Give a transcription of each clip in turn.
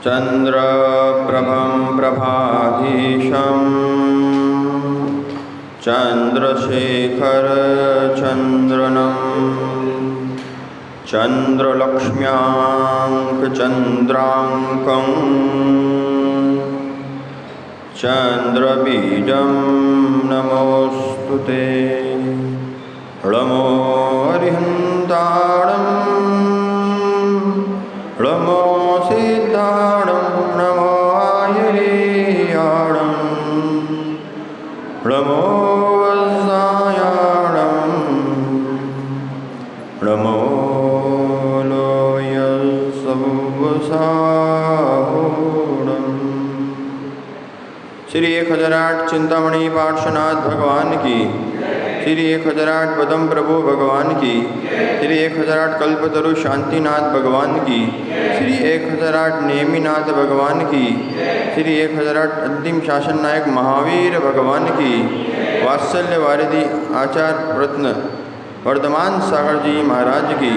चन्द्रप्रभं प्रभाधीशं चन्द्रशेखरचन्द्रनं चन्द्रलक्ष्म्याङ्कचन्द्राङ्कं चन्द्रबीजं नमोऽस्तु ते। नमो हरिहन्ताणं नमो सिद्धाणं नमो आयर्याणं नमो वज्रायाणं नमो लोयसवसाहूणम्। श्री 1008 चिंतामणि पार्श्वनाथ भगवान की, श्री 1008 पदम प्रभु भगवान की, श्री 1008 कल्पतरु शांतिनाथ भगवान की, श्री 1008 नेमिनाथ भगवान की, श्री 1008 अंतिम शासन नायक महावीर भगवान की, वात्सल्य वारिधि आचार्य रत्न वर्धमान सागर जी महाराज की,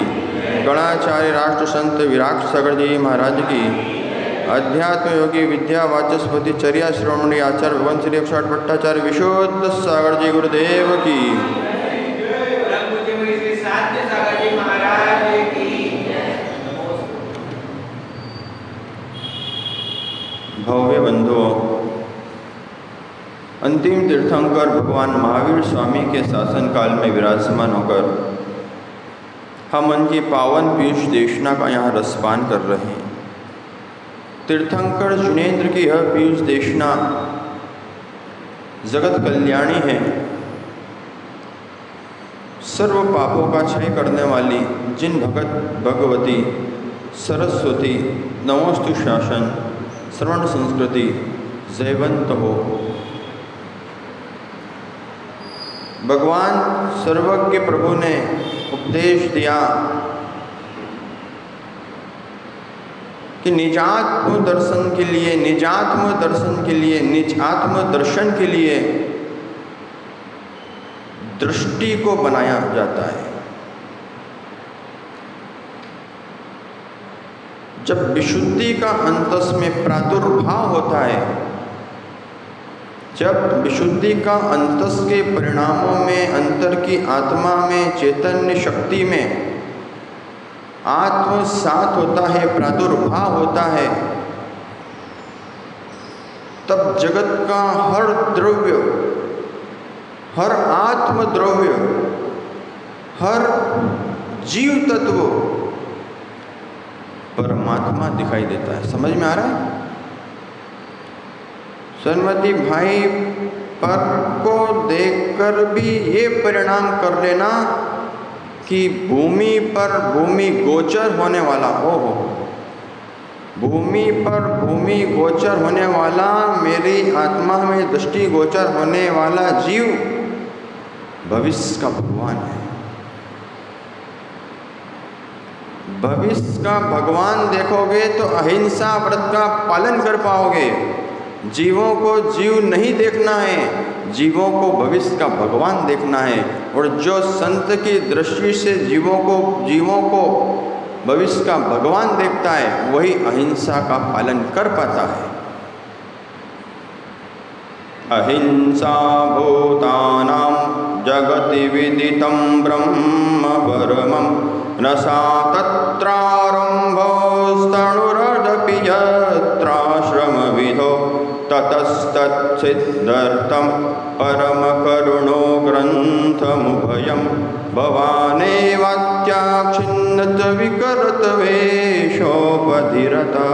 गणाचार्य राष्ट्र संत विराट सागर जी महाराज की, अध्यात्म योगी विद्या वाचस्पति चर्या श्रोमणी आचार्य भगवान श्री 108 भट्टाचार्य विशुद्ध सागर जी गुरुदेव की, भव्य बंधुओं, अंतिम तीर्थंकर भगवान महावीर स्वामी के शासन काल में विराजमान होकर हम उनकी पावन पीयूष देशना का यहाँ रसपान कर रहे हैं। तीर्थंकर जुनेन्द्र की यह पीयूष देशना जगत कल्याणी है, सर्व पापों का क्षय करने वाली जिन भगत भगवती सरस्वती नमोस्तु शासन श्रवण संस्कृति जयवंत हो। भगवान सर्वज्ञ प्रभु ने उपदेश दिया कि निजात्म दर्शन के लिए दृष्टि को बनाया जाता है। जब विशुद्धि का अंतस में प्रादुर्भाव होता है, जब विशुद्धि का अंतस के परिणामों में अंतर की आत्मा में चैतन्य शक्ति में आत्मसात होता है, प्रादुर्भाव होता है, तब जगत का हर द्रव्य, हर आत्म द्रव्य, हर जीव तत्व परमात्मा दिखाई देता है। समझ में आ रहा है? सरमती भाई पर को देखकर भी ये परिणाम कर लेना कि भूमि पर भूमि गोचर होने वाला भूमि पर भूमि गोचर होने वाला, मेरी आत्मा में दृष्टि गोचर होने वाला जीव भविष्य का भगवान है। भविष्य का भगवान देखोगे तो अहिंसा व्रत का पालन कर पाओगे। जीवों को जीव नहीं देखना है, जीवों को भविष्य का भगवान देखना है। और जो संत की दृष्टि से जीवों को भविष्य का भगवान देखता है, वही अहिंसा का पालन कर पाता है। अहिंसा भूतानां जगति विदितं ब्रह्म परमं न सा तत्रारम्भोस्तणुरदपि यत्राश्रमविधो ततस्तत्सिद्धर्थं परमकरुणो ग्रन्थमुभयं भवानेवात्याक्षिन्नत विकरत वेशोपधिरता।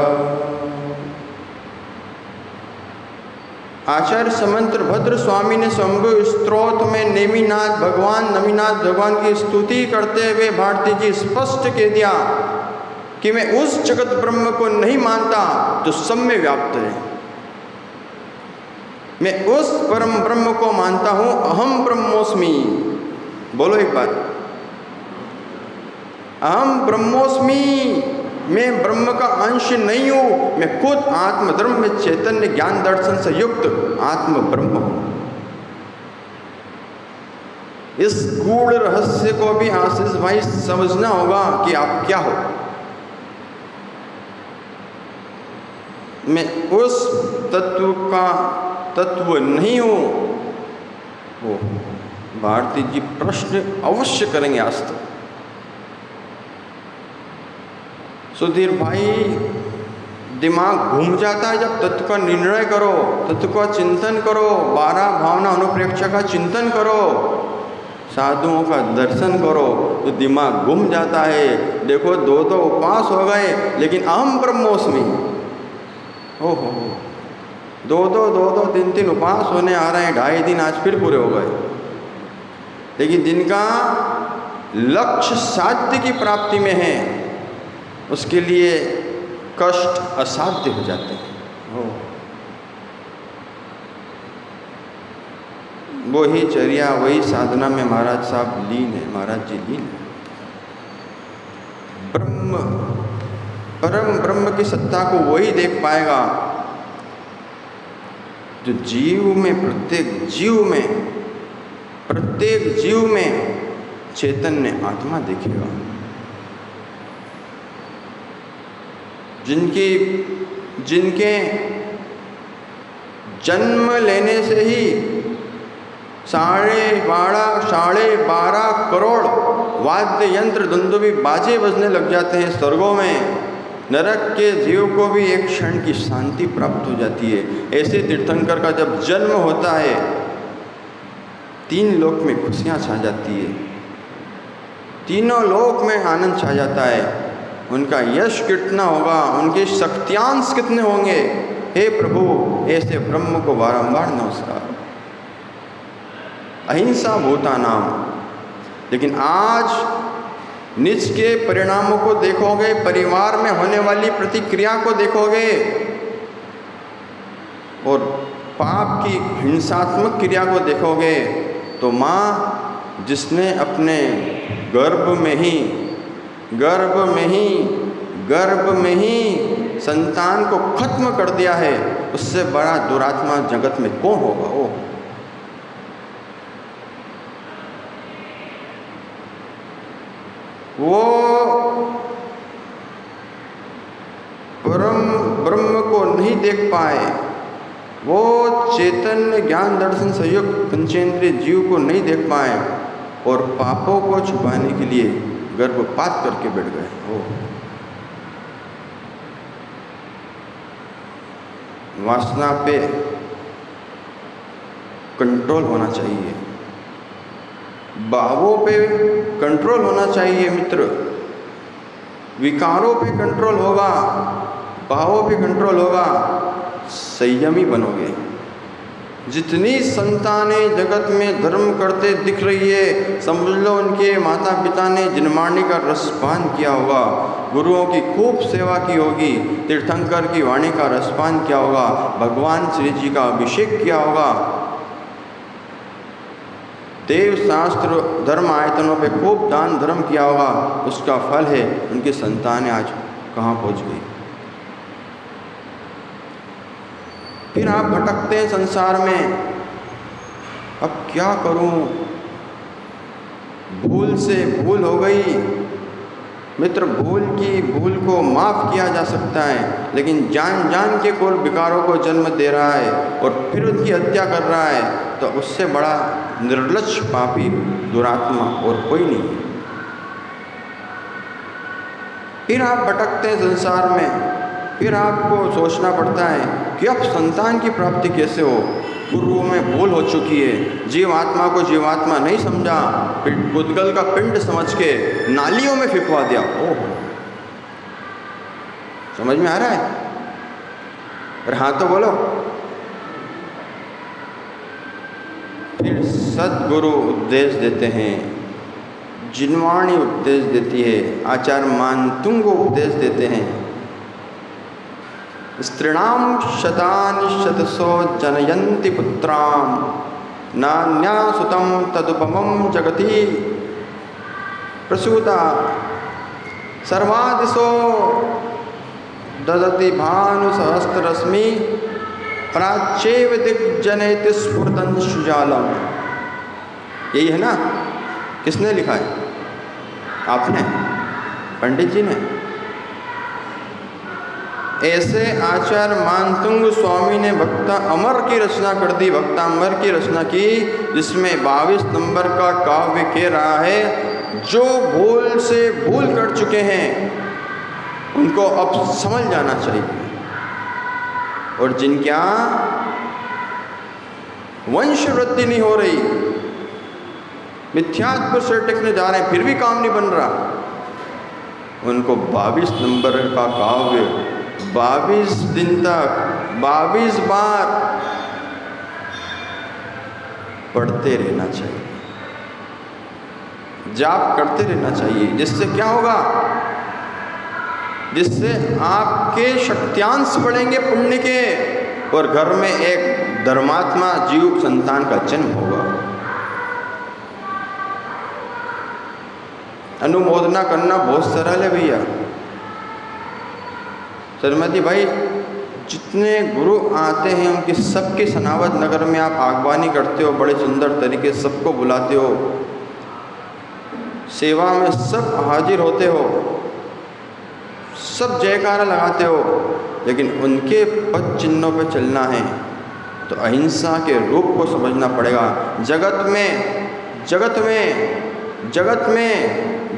आचार्य समंत्र भद्र स्वामी ने शंभु स्तोत्र में नमीनाथ भगवान की स्तुति करते हुए भारती जी स्पष्ट कह दिया कि मैं उस जगत ब्रह्म को नहीं मानता जो सब में व्याप्त है। मैं उस परम ब्रह्म को मानता हूं, अहम ब्रह्मोस्मि। बोलो एक बार, अहम ब्रह्मोस्मि। मैं ब्रह्म का अंश नहीं हूं, मैं खुद आत्म धर्म में चैतन्य ज्ञान दर्शन से युक्त आत्म ब्रह्म हूं। इस गूढ़ रहस्य को भी आशीष भाई समझना होगा कि आप क्या हो। मैं उस तत्व का तत्व नहीं हूँ। वो भारती जी प्रश्न अवश्य करेंगे आज तक। सुधीर भाई, दिमाग घूम जाता है जब तत्व का निर्णय करो, तत्व का चिंतन करो, 12 भावना अनुप्रेक्षा का चिंतन करो, साधुओं का दर्शन करो, तो दिमाग घूम जाता है। देखो 2 उपवास हो गए, लेकिन अहम ब्रह्मोस्मि, ओहो 2 3 उपवास होने आ रहे हैं, 2.5 दिन आज फिर पूरे हो गए, लेकिन जिनका लक्ष्य साध्य की प्राप्ति में है, उसके लिए कष्ट असाध्य हो जाते हैं। वही चर्या, वही साधना में महाराज साहब लीन है, महाराज जी लीन है। ब्रह्म, परम ब्रह्म की सत्ता को वही देख पाएगा जो जीव में, प्रत्येक जीव में चैतन्य आत्मा देखेगा। जिनके जन्म लेने से ही 12.5 करोड़ वाद्य यंत्र दुंदुभी बाजे बजने लग जाते हैं स्वर्गों में, नरक के जीव को भी एक क्षण की शांति प्राप्त हो जाती है। ऐसे तीर्थंकर का जब जन्म होता है, 3 लोक में खुशियाँ छा जाती है, तीनों लोक में आनंद छा जाता है। उनका यश कितना होगा, उनके शक्त्यांश कितने होंगे। हे प्रभु, ऐसे ब्रह्म को बारंबार नमस्कार। अहिंसा भूतानाम। लेकिन आज निज के परिणामों को देखोगे, परिवार में होने वाली प्रतिक्रिया को देखोगे, और पाप की हिंसात्मक क्रिया को देखोगे, तो माँ जिसने अपने गर्भ में ही संतान को खत्म कर दिया है, उससे बड़ा दुरात्मा जगत में कौन होगा। वो परम ब्रह्म को नहीं देख पाए, वो चैतन्य ज्ञान दर्शन संयुक्त पंचेंद्रिय जीव को नहीं देख पाए, और पापों को छुपाने के लिए गर्भपात करके बैठ गए। वासना पे कंट्रोल होना चाहिए, भावों पे कंट्रोल होना चाहिए मित्र। विकारों पे कंट्रोल होगा, भावों पे कंट्रोल होगा, संयमी बनोगे। जितनी संतानें जगत में धर्म करते दिख रही है, समझ लो उनके माता पिता ने जिनमार्णी का रसपान किया होगा, गुरुओं की खूब सेवा की होगी, तीर्थंकर की वाणी का रसपान किया होगा, भगवान श्री जी का अभिषेक किया होगा, देव शास्त्र धर्म आयतनों पे खूब दान धर्म किया होगा। उसका फल है उनकी संतानें आज कहाँ पहुँच गई। फिर आप भटकते हैं संसार में, अब क्या करूं, भूल से भूल हो गई। मित्र, भूल को माफ़ किया जा सकता है, लेकिन जान के कोई विकारों को जन्म दे रहा है और फिर उनकी हत्या कर रहा है, तो उससे बड़ा निर्लज्ज पापी दुरात्मा और कोई नहीं है। फिर आप भटकते हैं संसार में, फिर आपको सोचना पड़ता है कि अब संतान की प्राप्ति कैसे हो। पूर्वों में भूल हो चुकी है, जीवात्मा को जीवात्मा नहीं समझा, गुदगल का पिंड समझ के नालियों में फिकवा दिया। ओह, समझ में आ रहा है? और हाँ तो बोलो। फिर सद्गुरु उपदेश देते हैं, जिनवाणी उपदेश देती है, आचार्य मानतुंग उपदेश देते हैं। स्त्रीणाम शतानि शतसो जनयन्ति पुत्राम, नान्या सुतम तदुपमं जगति प्रसूता, सर्वादिशो ददति भानु सहस्त्ररश्मि, प्राच्येव दिग्जनयति स्फुरतं सुजालम। यही है ना? किसने लिखा है? आपने? पंडित जी ने? ऐसे आचार्य मानतुंग स्वामी ने भक्ता अमर की रचना कर दी, भक्ता अमर की रचना की, जिसमें 22 नंबर का काव्य कह रहा है, जो भूल से भूल कर चुके हैं उनको अब समझ जाना चाहिए, और जिनका वंश वृद्धि नहीं हो रही, मिथ्यात्व से टिकने जा रहे हैं फिर भी काम नहीं बन रहा, उनको 22 नंबर का काव्य 22 दिन तक 22 बार पढ़ते रहना चाहिए, जाप करते रहना चाहिए। जिससे क्या होगा, जिससे आपके शक्त्यांश बढ़ेंगे पुण्य के, और घर में एक धर्मात्मा जीव संतान का जन्म होगा। अनुमोदना करना बहुत सरल है भैया। श्रीमती भाई, जितने गुरु आते हैं उनकी सबके सनावत नगर में आप आगवानी करते हो, बड़े सुंदर तरीके से सबको बुलाते हो, सेवा में सब हाजिर होते हो, सब जयकारा लगाते हो, लेकिन उनके पद चिन्हों पर चलना है तो अहिंसा के रूप को समझना पड़ेगा। जगत में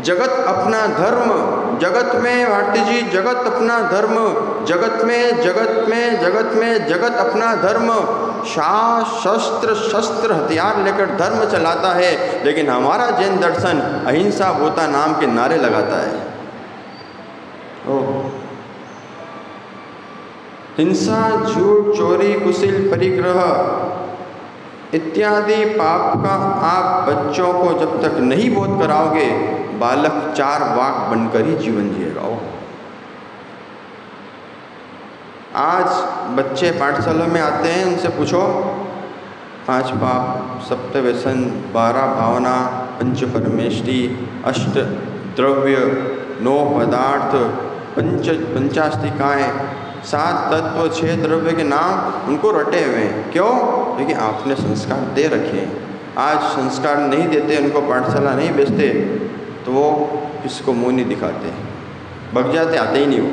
जगत अपना धर्म, जगत में भारती जी जगत अपना धर्म, जगत में जगत अपना धर्म, शस्त्र हथियार लेकर धर्म चलाता है, लेकिन हमारा जैन दर्शन अहिंसा भूता नाम के नारे लगाता है। हिंसा, झूठ, चोरी, कुशील, परिग्रह इत्यादि पाप का आप बच्चों को जब तक नहीं बोध कराओगे, बालक 4 वाक बनकर ही जीवन जिएगा। आज बच्चे पाठशाला में आते हैं, उनसे पूछो 5 पाप, सप्त व्यसन, 12 भावना, पंच परमेष्टि, 8 द्रव्य, 9 पदार्थ, पंचास्तिकाएँ, 7 तत्व, 6 द्रव्य के नाम उनको रटे हुए हैं। क्यों? क्योंकि आपने संस्कार दे रखे हैं। आज संस्कार नहीं देते, उनको पाठशाला नहीं भेजते, तो वो किसको मुँह नहीं दिखाते, भग जाते, आते ही नहीं वो।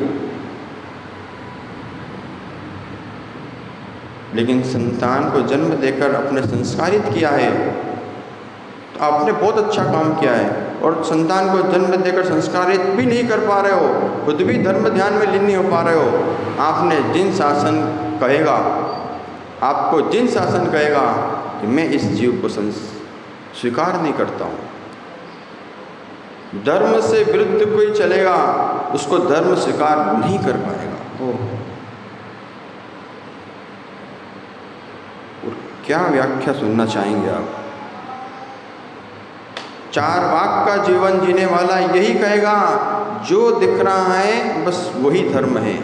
लेकिन संतान को जन्म देकर अपने संस्कारित किया है तो आपने बहुत अच्छा काम किया है। और संतान को जन्म देकर संस्कारित भी नहीं कर पा रहे हो, खुद भी धर्म ध्यान में लीन नहीं हो पा रहे हो, आपने जिन शासन कहेगा, आपको जिन शासन कहेगा कि मैं इस जीव को स्वीकार नहीं करता हूँ, धर्म से विरुद्ध कोई चलेगा उसको धर्म स्वीकार नहीं कर पाएगा। और क्या व्याख्या सुनना चाहेंगे आप? 4 वाक का जीवन जीने वाला यही कहेगा, जो दिख रहा है बस वही धर्म है।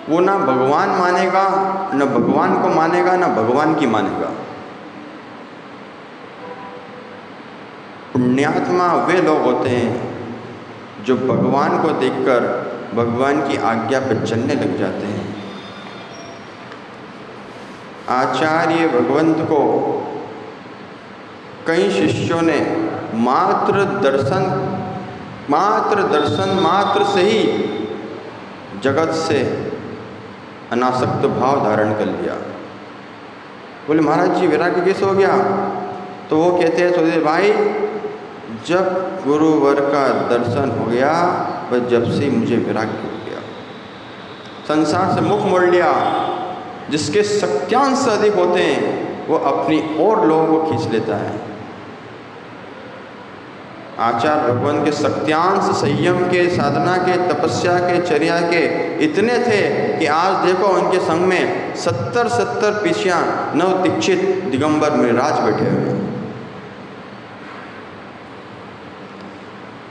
वो ना भगवान मानेगा, न भगवान को मानेगा, न भगवान की मानेगा। पुण्यात्मा वे लोग होते हैं जो भगवान को देखकर भगवान की आज्ञा पर चलने लग जाते हैं। आचार्य भगवंत को कई शिष्यों ने मात्र दर्शन से ही जगत से अनासक्त भाव धारण कर लिया। बोले महाराज जी वैराग्य कैसे हो गया? तो वो कहते हैं सुधीर भाई, जब गुरुवर का दर्शन हो गया बस जब से मुझे वैराग्य हो गया, संसार से मुख मोड़ लिया। जिसके सत्यांश अधिक होते हैं वो अपनी और लोगों को खींच लेता है। आचार्य भगवान के सत्यांश संयम के, साधना के, तपस्या के, चर्या के इतने थे कि आज देखो उनके संग में 70 पीछियाँ नव दीक्षित दिगंबर में राज बैठे हुए हैं।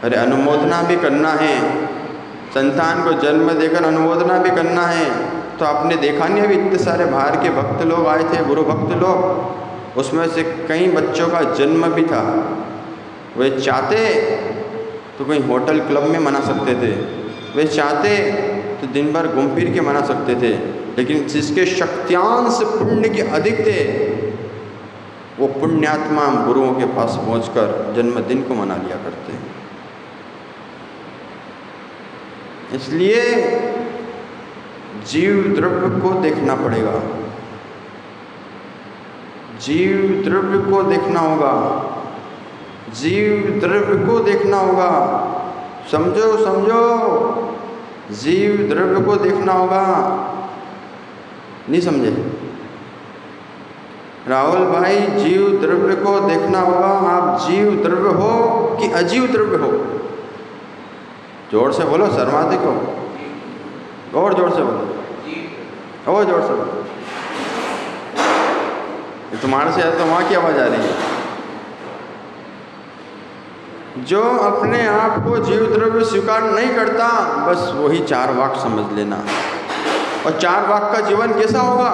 अरे अनुमोदना भी करना है, संतान को जन्म देकर अनुमोदना भी करना है। तो आपने देखा नहीं अभी इतने सारे बाहर के भक्त लोग आए थे, गुरु भक्त लोग, उसमें से कई बच्चों का जन्म भी था। वे चाहते तो कहीं होटल क्लब में मना सकते थे, वे चाहते तो दिन भर घूम फिर के मना सकते थे, लेकिन जिसके शक्त्यांश पुण्य के अधिक थे वो पुण्यात्मा गुरुओं के पास पहुंचकर जन्मदिन को मना लिया करते हैं। इसलिए जीव द्रव्य को देखना पड़ेगा, जीव द्रव्य को देखना होगा, जीव द्रव्य को देखना होगा। समझो समझो, जीव द्रव्य को देखना होगा। नहीं समझे राहुल भाई? जीव द्रव्य को देखना होगा। आप जीव द्रव्य हो कि अजीव द्रव्य हो? जोर से बोलो, शर्माते को और जोर से बोलो, और जोर से बोलो। तुम्हारे से तो वहाँ की आवाज़ आ रही है। जो अपने आप को जीव द्रव्य स्वीकार नहीं करता, बस वही चार वाक समझ लेना। और चार वाक का जीवन कैसा होगा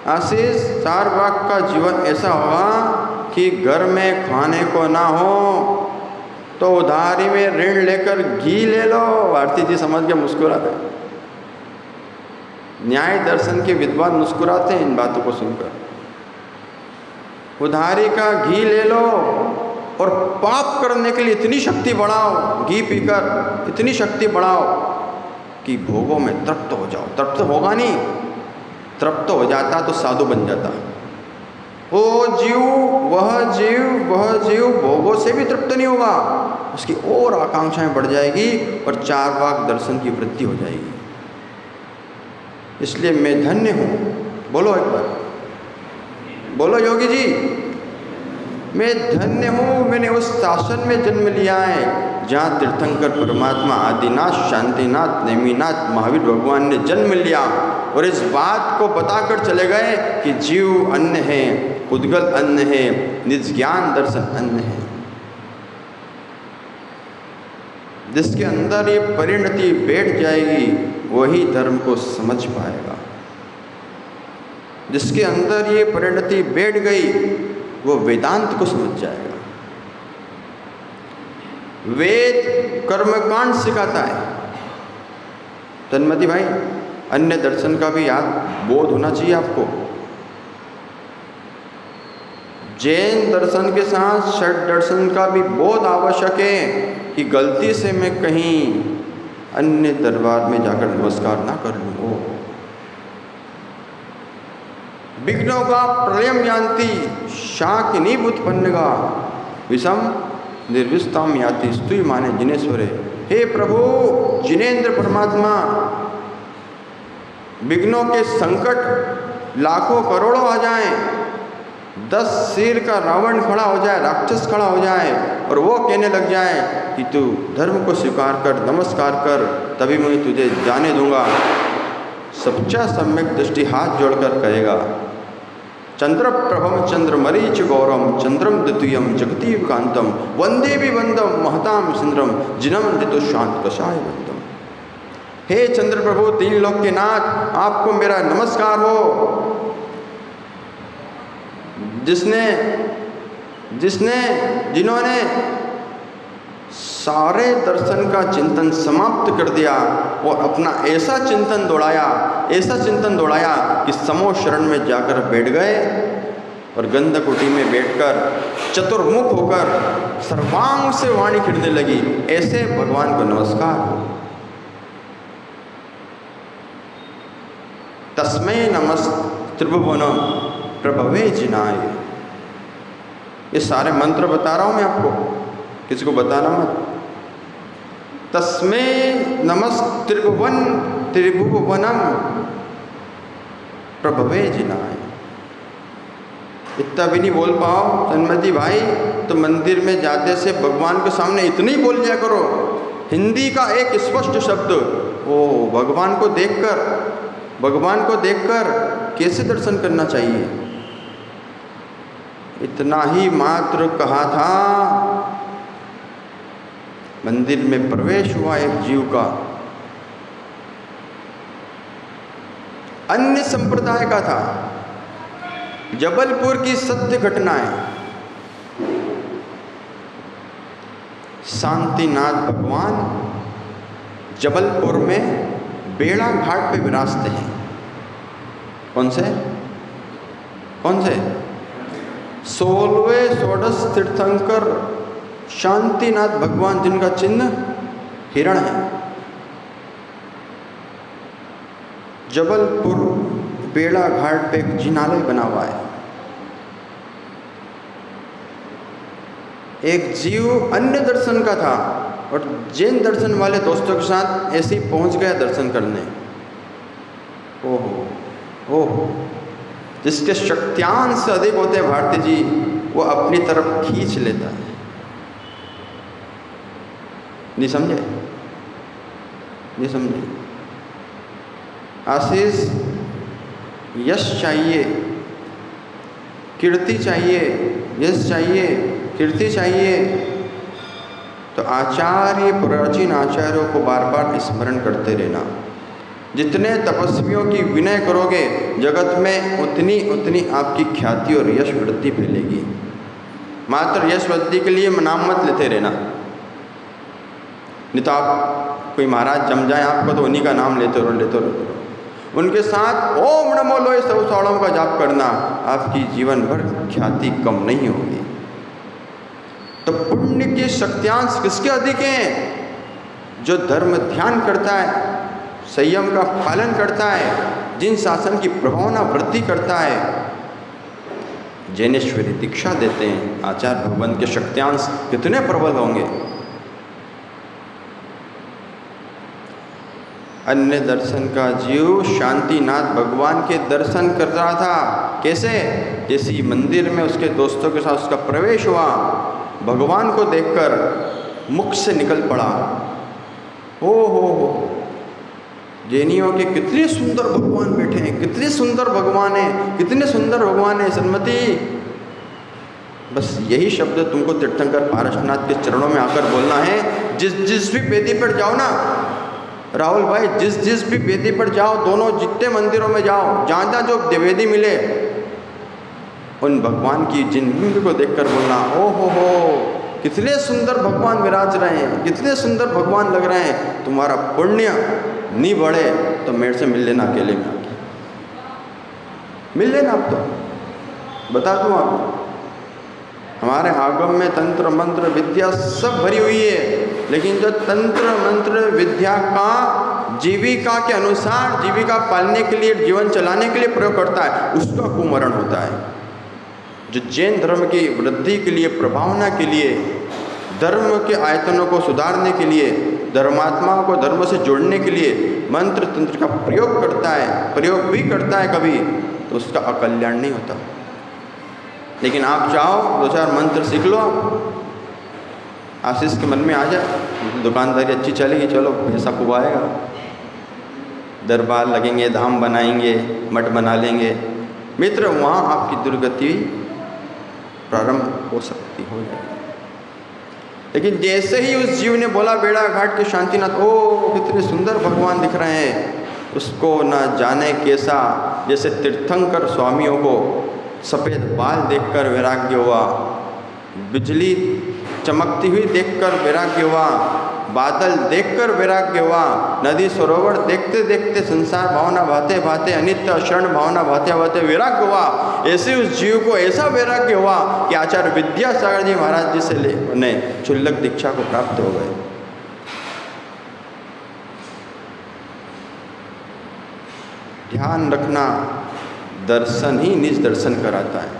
आशीष? चार वाक का जीवन ऐसा होगा कि घर में खाने को ना हो तो उधारी में ऋण लेकर घी ले लो। आरती जी समझ के मुस्कुराते, न्याय दर्शन के विद्वान मुस्कुराते हैं इन बातों को सुनकर। उधारी का घी ले लो और पाप करने के लिए इतनी शक्ति बढ़ाओ, घी पीकर इतनी शक्ति बढ़ाओ कि भोगों में तृप्त हो जाओ। तृप्त होगा नहीं, तृप्त हो जाता तो साधु बन जाता। वो जीव, वह जीव भोगों से भी तृप्त नहीं होगा, उसकी और आकांक्षाएं बढ़ जाएगी और चार वाक दर्शन की वृद्धि हो जाएगी। इसलिए मैं धन्य हूँ। बोलो एक बार, बोलो योगी जी, मैं धन्य हूँ। मैंने उस शासन में जन्म लिया है जहाँ तीर्थंकर परमात्मा आदिनाथ, शांतिनाथ, नेमिनाथ, महावीर भगवान ने जन्म लिया और इस बात को बताकर चले गए कि जीव अन्न है, उद्गल अन्न है, निज ज्ञान दर्शन अन्न है। जिसके अंदर ये परिणति बैठ जाएगी वही धर्म को समझ पाएगा। जिसके अंदर ये परिणति बैठ गई वो वेदांत को समझ जाएगा। वेद कर्मकांड सिखाता है। तन्मति भाई, अन्य दर्शन का भी याद बोध होना चाहिए आपको। जैन दर्शन के साथ षट दर्शन का भी बोध आवश्यक है कि गलती से मैं कहीं अन्य दरबार में जाकर नमस्कार ना कर लूँ। विघ्नों का प्रलयम यान्ति शाकिनी उत्पन्नगा विषम निर्विस्ताम याति स्तुति माने जिनेश्वरे। हे प्रभु जिनेन्द्र परमात्मा, विघ्नों के संकट लाखों करोड़ों आ जाएं, 10 सिर का रावण खड़ा हो जाए, राक्षस खड़ा हो जाए और वो कहने लग जाए कि तू धर्म को स्वीकार कर, नमस्कार कर, तभी मैं तुझे जाने दूंगा। सच्चा सम्यक दृष्टि हाथ जोड़कर कहेगा, चंद्र प्रभम चंद्र मरीच गौरम चंद्रम द्वितीयम जगती कांतम वंदे भी वंदम महताम सुंदरम जिनम ऋतु शांत कषाय वंदम। हे चंद्र प्रभु, 3 लोक के नाथ, आपको मेरा नमस्कार हो। जिन्होंने सारे दर्शन का चिंतन समाप्त कर दिया और अपना ऐसा चिंतन दौड़ाया कि समो शरण में जाकर बैठ गए और गंध कुटी में बैठकर चतुर्मुख होकर सर्वांग से वाणी खिड़ने लगी। ऐसे भगवान को नमस्कार हो। तस्मै नमस् त्रिभुवनम प्रभवे जिनाय। ये सारे मंत्र बता रहा हूं मैं आपको, किसी को बताना मत। तस्मै नमस् त्रिभुवनम प्रभवे जिनाय। इतना भी नहीं बोल पाओ तन्मति भाई तो मंदिर में जाते से भगवान के सामने इतनी बोल लिया करो, हिंदी का एक स्पष्ट शब्द। ओ भगवान को देखकर कैसे दर्शन करना चाहिए, इतना ही मात्र कहा था। मंदिर में प्रवेश हुआ एक जीव का, अन्य संप्रदाय का था। जबलपुर की सत्य घटनाएं। शांतिनाथ भगवान जबलपुर में बेड़ा घाट पे विराजते हैं। कौन से 16वें षोडश तीर्थंकर शांतिनाथ भगवान, जिनका चिन्ह हिरण है। जबलपुर बेड़ा घाट पे एक जिनालय बना हुआ है। एक जीव अन्य दर्शन का था और जैन दर्शन वाले दोस्तों के साथ ऐसे ही पहुंच गया दर्शन करने। ओहो ओहो, जिसके शक्त्यांश अधिक होते हैं भारती जी, वो अपनी तरफ खींच लेता है। नहीं समझे? नहीं समझे? आशीष, यश चाहिए, कीर्ति चाहिए, यश चाहिए, कीर्ति चाहिए, तो आचार्य, प्राचीन आचार्यों को बार बार स्मरण करते रहना। जितने तपस्वियों की विनय करोगे जगत में, उतनी उतनी आपकी ख्याति और यश वृद्धि फैलेगी। मात्र यश वृद्धि के लिए नाम मत लेते रहना, नहीं तो आप कोई महाराज जम जाए आपको तो उन्हीं का नाम लेते रहो। उनके साथ ओम नमो लोय सौ साड़ों का जाप करना, आपकी जीवन भर ख्याति कम नहीं होगी। तो पुण्य के शक्त्यांश किसके अधिक हैं? जो धर्म ध्यान करता है, संयम का पालन करता है, जिन शासन की प्रभावना वृद्धि करता है, जैनेश्वरी दीक्षा देते हैं, आचार्य भगवान के शक्त्यांश कितने प्रबल होंगे। अन्य दर्शन का जीव शांतिनाथ भगवान के दर्शन कर रहा था। कैसे? जैसे ही मंदिर में उसके दोस्तों के साथ उसका प्रवेश हुआ, भगवान को देखकर मुख से निकल पड़ा, हो जैनियों के कितने सुंदर भगवान बैठे हैं, कितने सुंदर भगवान हैं, कितने सुंदर भगवान हैं सन्मति। बस यही शब्द तुमको तीर्थंकर पारसनाथ के चरणों में आकर बोलना है। जिस भी वेदी पर जाओ ना राहुल भाई, जिस भी वेदी पर जाओ, दोनों जितने मंदिरों में जाओ, जहाँ जो वेदी मिले, उन भगवान की जिन मूर्ति को देखकर बोलना, ओ हो कितने सुंदर भगवान विराज रहे हैं, कितने सुंदर भगवान लग रहे हैं। तुम्हारा पुण्य नहीं बढ़े तो मेरे से मिल लेना, अकेले में आके मिल लेना। अब तो बता दूँ आपको, हमारे आगम में तंत्र मंत्र विद्या सब भरी हुई है, लेकिन जो तंत्र मंत्र विद्या का जीविका के अनुसार, जीविका पालने के लिए, जीवन चलाने के लिए प्रयोग करता है, उसका कुमरण होता है। जो जैन धर्म की वृद्धि के लिए, प्रभावना के लिए, धर्म के आयतनों को सुधारने के लिए, धर्मात्माओं को धर्म से जोड़ने के लिए मंत्र तंत्र का प्रयोग करता है, प्रयोग भी करता है कभी, तो उसका अकल्याण नहीं होता। लेकिन आप चाहो 2-4 मंत्र सीख लो, आशीष के मन में आ जाए, दुकानदारी अच्छी चलेगी, चलो पैसा खूब आएगा, दरबार लगेंगे, धाम बनाएंगे, मठ बना लेंगे। मित्र, वहाँ आपकी दुर्गति प्रारंभ हो सकती हो जाएगी। लेकिन जैसे ही उस जीव ने बोला बेड़ा घाट के शांतिनाथ, ओ कितने सुंदर भगवान दिख रहे हैं, उसको न जाने कैसा, जैसे तीर्थंकर स्वामियों को सफ़ेद बाल देखकर वैराग्य हुआ, बिजली चमकती हुई देखकर वैराग्य हुआ, बादल देखकर वैराग्य हुआ, नदी सरोवर देखते देखते संसार भावना भाते भाते, अनित्य अशरण भावना भाते भाते वैराग्य हुआ। ऐसे उस जीव को ऐसा वैराग्य हुआ कि आचार्य विद्यासागर जी महाराज जी से ने क्षुल्लक दीक्षा को प्राप्त हो गए। ध्यान रखना, दर्शन ही निज दर्शन कराता है।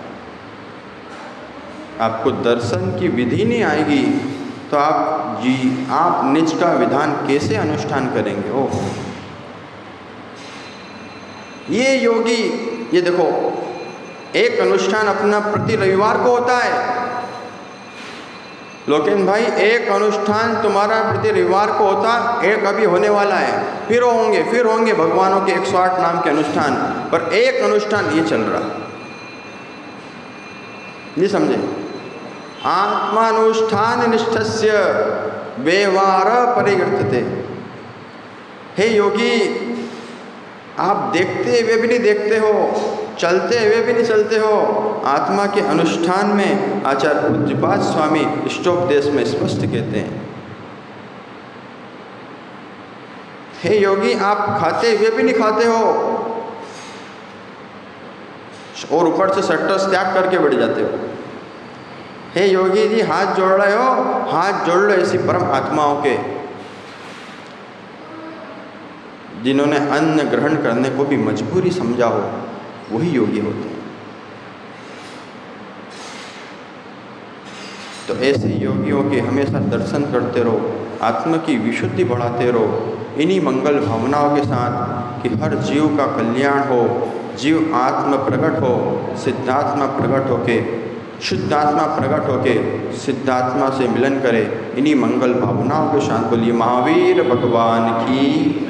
आपको दर्शन की विधि नहीं आएगी तो आप निज का विधान कैसे अनुष्ठान करेंगे? ओह, ये योगी, ये देखो, एक अनुष्ठान अपना प्रति रविवार को होता है। लोकेन भाई, एक अनुष्ठान तुम्हारा प्रति रविवार को होता, एक अभी होने वाला है, फिर होंगे भगवानों के 108 नाम के अनुष्ठान, पर एक अनुष्ठान ये चल रहा, नहीं समझे? आत्मानुष्ठान निष्ठस्य व्यवहार परिवर्तते। हे योगी, आप देखते हुए भी नहीं देखते हो, चलते हुए भी नहीं चलते हो। आत्मा के अनुष्ठान में आचार्य पूज्यपाद स्वामी इष्टोपदेश में स्पष्ट कहते हैं, हे योगी, आप खाते हुए भी नहीं खाते हो और ऊपर से सट्टस त्याग करके बैठ जाते हो। हे योगी जी, हाथ जोड़ रहे हो, हाथ जोड़ लो ऐसी परम आत्माओं के, जिन्होंने अन्न ग्रहण करने को भी मजबूरी समझा हो, वही योगी होते हैं। तो ऐसे योगियों के हमेशा दर्शन करते रहो, आत्मा की विशुद्धि बढ़ाते रहो, इन्हीं मंगल भावनाओं के साथ कि हर जीव का कल्याण हो, जीव आत्म प्रकट हो, सिद्धात्मा प्रकट होके, शुद्धात्मा प्रकट होके सिद्धात्मा से मिलन करे। इन्हीं मंगल भावनाओं के साथ बोलिए महावीर भगवान की